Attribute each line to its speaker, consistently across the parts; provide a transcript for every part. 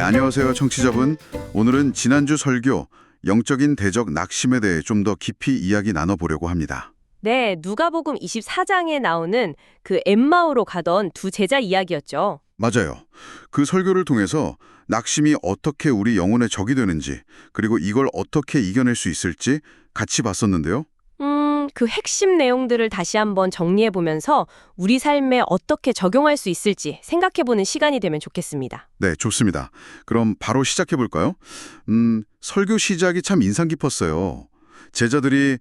Speaker 1: 안녕하세요, 청취자분. 오늘은 지난주 설교 영적인 대적 낙심에 대해 좀 더 깊이 이야기 나눠보려고 합니다.
Speaker 2: 네, 누가복음 24장에 나오는 그 엠마오로 가던 두 제자 이야기였죠.
Speaker 1: 맞아요. 그 설교를 통해서 낙심이 어떻게 우리 영혼의 적이 되는지, 그리고 이걸 어떻게 이겨낼 수 있을지 같이 봤었는데요.
Speaker 2: 그 핵심 내용들을 다시 한번 정리해 보면서 우리 삶에 어떻게 적용할 수 있을지 생각해 보는 시간이 되면 좋겠습니다.
Speaker 1: 네, 좋습니다. 그럼 바로 시작해 볼까요? 설교 시작이 참 인상 깊었어요. 제자들이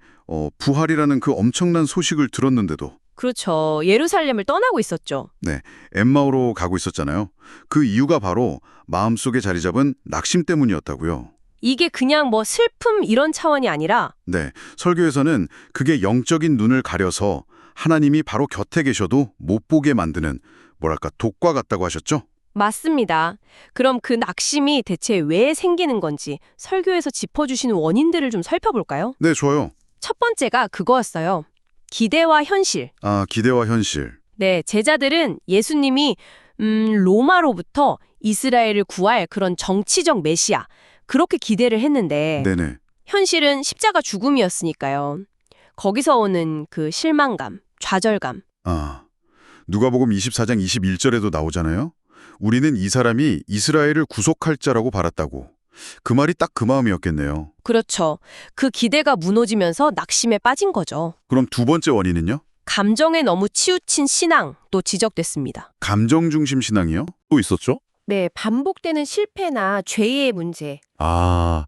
Speaker 1: 부활이라는 그 엄청난 소식을 들었는데도
Speaker 2: 그렇죠. 예루살렘을 떠나고 있었죠.
Speaker 1: 네, 엠마오로 가고 있었잖아요. 그 이유가 바로 마음속에 자리 잡은 낙심 때문이었다고요.
Speaker 2: 이게 그냥 뭐 슬픔 이런 차원이 아니라
Speaker 1: 네, 설교에서는 그게 영적인 눈을 가려서 하나님이 바로 곁에 계셔도 못 보게 만드는 뭐랄까 독과 같다고 하셨죠?
Speaker 2: 맞습니다. 그럼 그 낙심이 대체 왜 생기는 건지 설교에서 짚어주시는 원인들을 좀 살펴볼까요?
Speaker 1: 네, 좋아요.
Speaker 2: 첫 번째가 그거였어요. 기대와 현실.
Speaker 1: 아, 기대와 현실.
Speaker 2: 네, 제자들은 예수님이 로마로부터 이스라엘을 구할 그런 정치적 메시아, 그렇게 기대를 했는데
Speaker 1: 네네.
Speaker 2: 현실은 십자가 죽음이었으니까요. 거기서 오는 그 실망감, 좌절감.
Speaker 1: 아, 누가복음 24장 21절에도 나오잖아요. 우리는 이 사람이 이스라엘을 구속할 자라고 바랐다고. 그 말이 딱 그 마음이었겠네요.
Speaker 2: 그렇죠. 그 기대가 무너지면서 낙심에 빠진 거죠.
Speaker 1: 그럼 두 번째 원인은요?
Speaker 2: 감정에 너무 치우친 신앙도 지적됐습니다.
Speaker 1: 감정 중심 신앙이요? 또 있었죠?
Speaker 2: 네, 반복되는 실패나 죄의 문제.
Speaker 3: 아,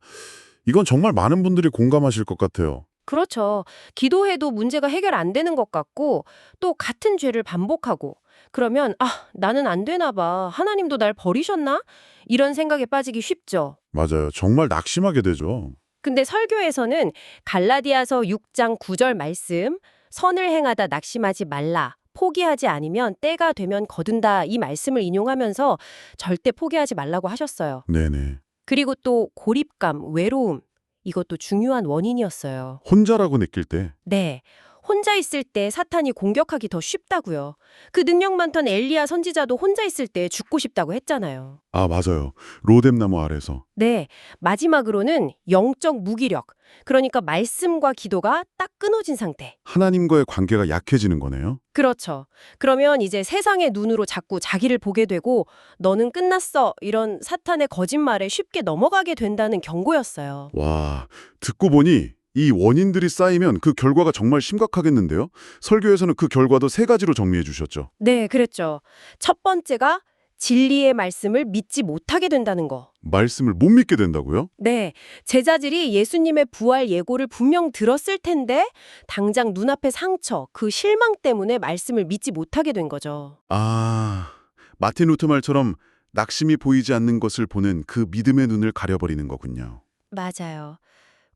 Speaker 3: 이건 정말 많은 분들이 공감하실 것 같아요.
Speaker 4: 그렇죠. 기도해도 문제가 해결 안 되는 것 같고 또 같은 죄를 반복하고 그러면 나는 안 되나 봐. 하나님도 날 버리셨나? 이런 생각에 빠지기 쉽죠.
Speaker 3: 맞아요. 정말 낙심하게 되죠.
Speaker 4: 근데 설교에서는 갈라디아서 6장 9절 말씀 선을 행하다 낙심하지 말라. 포기하지 않으면 때가 되면 거둔다 이 말씀을 인용하면서 절대 포기하지 말라고 하셨어요.
Speaker 3: 네네.
Speaker 4: 그리고 또 고립감, 외로움 이것도 중요한 원인이었어요.
Speaker 3: 혼자라고 느낄 때.
Speaker 4: 네. 혼자 있을 때 사탄이 공격하기 더 쉽다고요. 그 능력 많던 엘리야 선지자도 혼자 있을 때 죽고 싶다고 했잖아요.
Speaker 3: 아, 맞아요. 로뎀나무 아래서.
Speaker 4: 네. 마지막으로는 영적 무기력. 그러니까 말씀과 기도가 딱 끊어진 상태.
Speaker 3: 하나님과의 관계가 약해지는 거네요.
Speaker 4: 그렇죠. 그러면 이제 세상의 눈으로 자꾸 자기를 보게 되고 너는 끝났어. 이런 사탄의 거짓말에 쉽게 넘어가게 된다는 경고였어요.
Speaker 3: 와, 듣고 보니 이 원인들이 쌓이면 그 결과가 정말 심각하겠는데요? 설교에서는 그 결과도 세 가지로 정리해 주셨죠.
Speaker 4: 네, 그랬죠. 첫 번째가 진리의 말씀을 믿지 못하게 된다는 거.
Speaker 3: 말씀을 못 믿게 된다고요?
Speaker 4: 네, 제자들이 예수님의 부활 예고를 분명 들었을 텐데 당장 눈앞의 상처, 그 실망 때문에 말씀을 믿지 못하게 된 거죠.
Speaker 3: 아, 마틴 루터 말처럼 낙심이 보이지 않는 것을 보는 그 믿음의 눈을 가려버리는 거군요.
Speaker 4: 맞아요.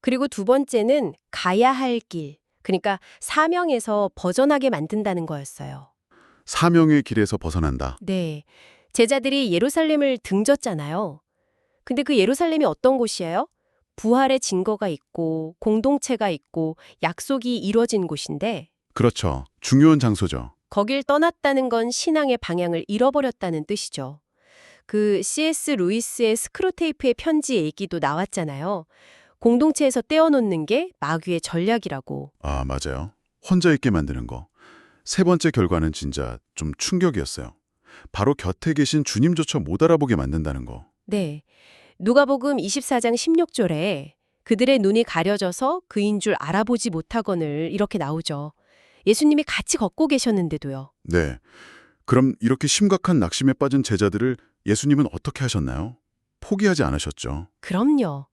Speaker 4: 그리고 두 번째는 가야 할 길, 그러니까 사명에서 벗어나게 만든다는 거였어요.
Speaker 3: 사명의 길에서 벗어난다.
Speaker 4: 네, 제자들이 예루살렘을 등졌잖아요. 근데 그 예루살렘이 어떤 곳이에요? 부활의 증거가 있고 공동체가 있고 약속이 이루어진 곳인데
Speaker 3: 그렇죠. 중요한 장소죠.
Speaker 4: 거길 떠났다는 건 신앙의 방향을 잃어버렸다는 뜻이죠. 그 C.S. 루이스의 스크루테이프의 편지 얘기도 나왔잖아요. 공동체에서 떼어놓는 게 마귀의 전략이라고.
Speaker 3: 아, 맞아요. 혼자 있게 만드는 거. 세 번째 결과는 진짜 좀 충격이었어요. 바로 곁에 계신 주님조차 못 알아보게 만든다는 거.
Speaker 4: 네. 누가복음 24장 16절에 그들의 눈이 가려져서 그인 줄 알아보지 못하거늘 이렇게 나오죠. 예수님이 같이 걷고 계셨는데도요.
Speaker 3: 네. 그럼 이렇게 심각한 낙심에 빠진 제자들을 예수님은 어떻게 하셨나요? 포기하지 않으셨죠.
Speaker 4: 그럼요.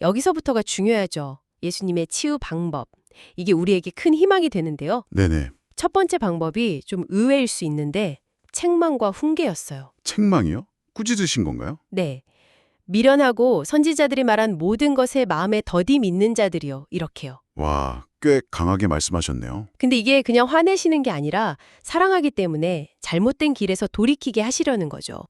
Speaker 4: 여기서부터가 중요하죠. 예수님의 치유 방법. 이게 우리에게 큰 희망이 되는데요.
Speaker 3: 네네.
Speaker 4: 첫 번째 방법이 좀 의외일 수 있는데 책망과 훈계였어요.
Speaker 3: 책망이요? 꾸짖으신 건가요?
Speaker 4: 네. 미련하고 선지자들이 말한 모든 것에 마음에 더디 믿는 자들이요. 이렇게요.
Speaker 3: 와, 꽤 강하게 말씀하셨네요.
Speaker 4: 근데 이게 그냥 화내시는 게 아니라 사랑하기 때문에 잘못된 길에서 돌이키게 하시려는 거죠.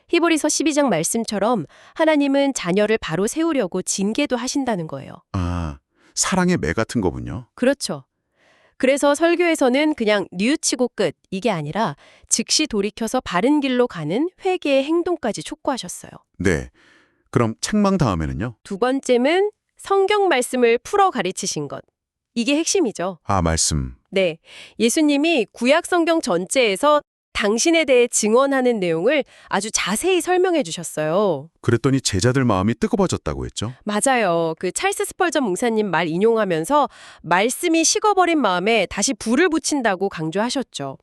Speaker 4: 히브리서 12장 말씀처럼 하나님은 자녀를 바로 세우려고 징계도 하신다는 거예요.
Speaker 3: 아, 사랑의 매 같은 거군요.
Speaker 4: 그렇죠. 그래서 설교에서는 그냥 뉘우치고 끝 이게 아니라 즉시 돌이켜서 바른 길로 가는 회개의 행동까지 촉구하셨어요.
Speaker 3: 네. 그럼 책망 다음에는요?
Speaker 4: 두 번째는 성경 말씀을 풀어 가르치신 것. 이게 핵심이죠.
Speaker 3: 아, 말씀.
Speaker 4: 네. 예수님이 구약 성경 전체에서 당신에 대해 증언하는 내용을 아주 자세히 설명해 주셨어요.
Speaker 3: 그랬더니 제자들 마음이 뜨거워졌다고 했죠?
Speaker 4: 맞아요. 그 찰스 스펄전 목사님 말 인용하면서 말씀이 식어버린 마음에 다시 불을 붙인다고 강조하셨죠.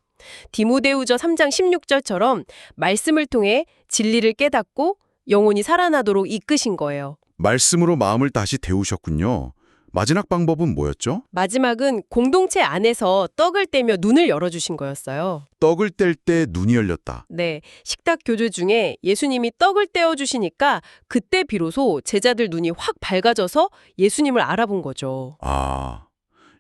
Speaker 4: 디모데후서 3장 16절처럼 말씀을 통해 진리를 깨닫고 영혼이 살아나도록 이끄신 거예요.
Speaker 3: 말씀으로 마음을 다시 데우셨군요. 마지막 방법은 뭐였죠?
Speaker 4: 마지막은 공동체 안에서 떡을 떼며 눈을 열어주신 거였어요.
Speaker 3: 떡을 뗄 때 눈이 열렸다.
Speaker 4: 네, 식탁 교조 중에 예수님이 떡을 떼어주시니까 그때 비로소 제자들 눈이 확 밝아져서 예수님을 알아본 거죠.
Speaker 3: 아,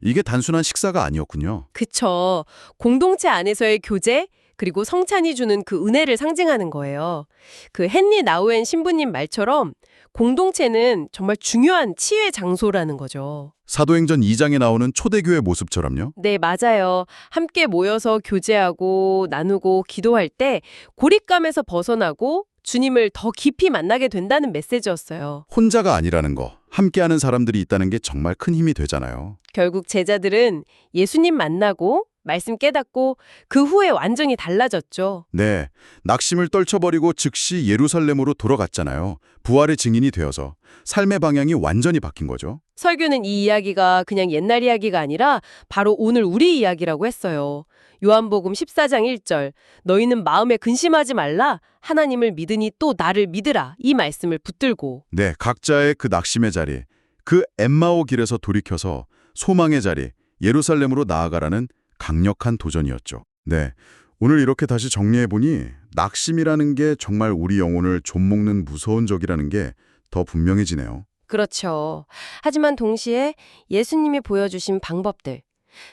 Speaker 3: 이게 단순한 식사가 아니었군요.
Speaker 4: 그쵸. 공동체 안에서의 교제, 그리고 성찬이 주는 그 은혜를 상징하는 거예요. 그 헨리 나우엔 신부님 말처럼 공동체는 정말 중요한 치유의 장소라는 거죠.
Speaker 3: 사도행전 2장에 나오는 초대교회 모습처럼요.
Speaker 4: 네, 맞아요. 함께 모여서 교제하고 나누고 기도할 때 고립감에서 벗어나고 주님을 더 깊이 만나게 된다는 메시지였어요.
Speaker 3: 혼자가 아니라는 거, 함께하는 사람들이 있다는 게 정말 큰 힘이 되잖아요.
Speaker 4: 결국 제자들은 예수님 만나고 말씀 깨닫고 그 후에 완전히 달라졌죠.
Speaker 3: 네, 낙심을 떨쳐버리고 즉시 예루살렘으로 돌아갔잖아요. 부활의 증인이 되어서 삶의 방향이 완전히 바뀐 거죠.
Speaker 4: 설교는 이 이야기가 그냥 옛날 이야기가 아니라 바로 오늘 우리 이야기라고 했어요. 요한복음 14장 1절 너희는 마음에 근심하지 말라 하나님을 믿으니 또 나를 믿으라 이 말씀을 붙들고
Speaker 3: 네, 각자의 그 낙심의 자리, 그 엠마오 길에서 돌이켜서 소망의 자리, 예루살렘으로 나아가라는 강력한 도전이었죠. 네, 오늘 이렇게 다시 정리해보니 낙심이라는 게 정말 우리 영혼을 좀먹는 무서운 적이라는 게 더 분명해지네요.
Speaker 4: 그렇죠. 하지만 동시에 예수님이 보여주신 방법들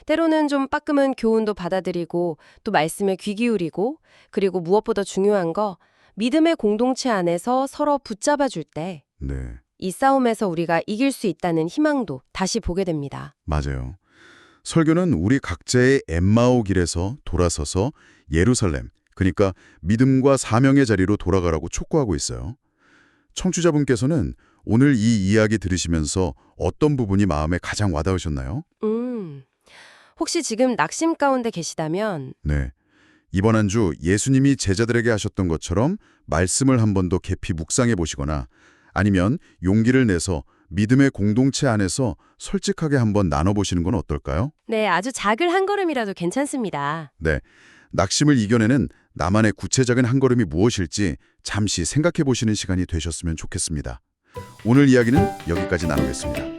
Speaker 4: 때로는 좀 빠끔한 교훈도 받아들이고 또 말씀에 귀 기울이고 그리고 무엇보다 중요한 거 믿음의 공동체 안에서 서로 붙잡아 줄 때 이
Speaker 3: 네,
Speaker 4: 싸움에서 우리가 이길 수 있다는 희망도 다시 보게 됩니다.
Speaker 3: 맞아요. 설교는 우리 각자의 엠마오 길에서 돌아서서 예루살렘, 그러니까 믿음과 사명의 자리로 돌아가라고 촉구하고 있어요. 청취자분께서는 오늘 이 이야기 들으시면서 어떤 부분이 마음에 가장 와닿으셨나요?
Speaker 4: 혹시 지금 낙심 가운데 계시다면
Speaker 3: 네. 이번 한 주 예수님이 제자들에게 하셨던 것처럼 말씀을 한 번 더 깊이 묵상해 보시거나 아니면 용기를 내서 믿음의 공동체 안에서 솔직하게 한번 나눠보시는 건 어떨까요?
Speaker 4: 네, 아주 작은 한 걸음이라도 괜찮습니다.
Speaker 3: 네. 낙심을 이겨내는 나만의 구체적인 한 걸음이 무엇일지 잠시 생각해 보시는 시간이 되셨으면 좋겠습니다. 오늘 이야기는 여기까지 나누겠습니다.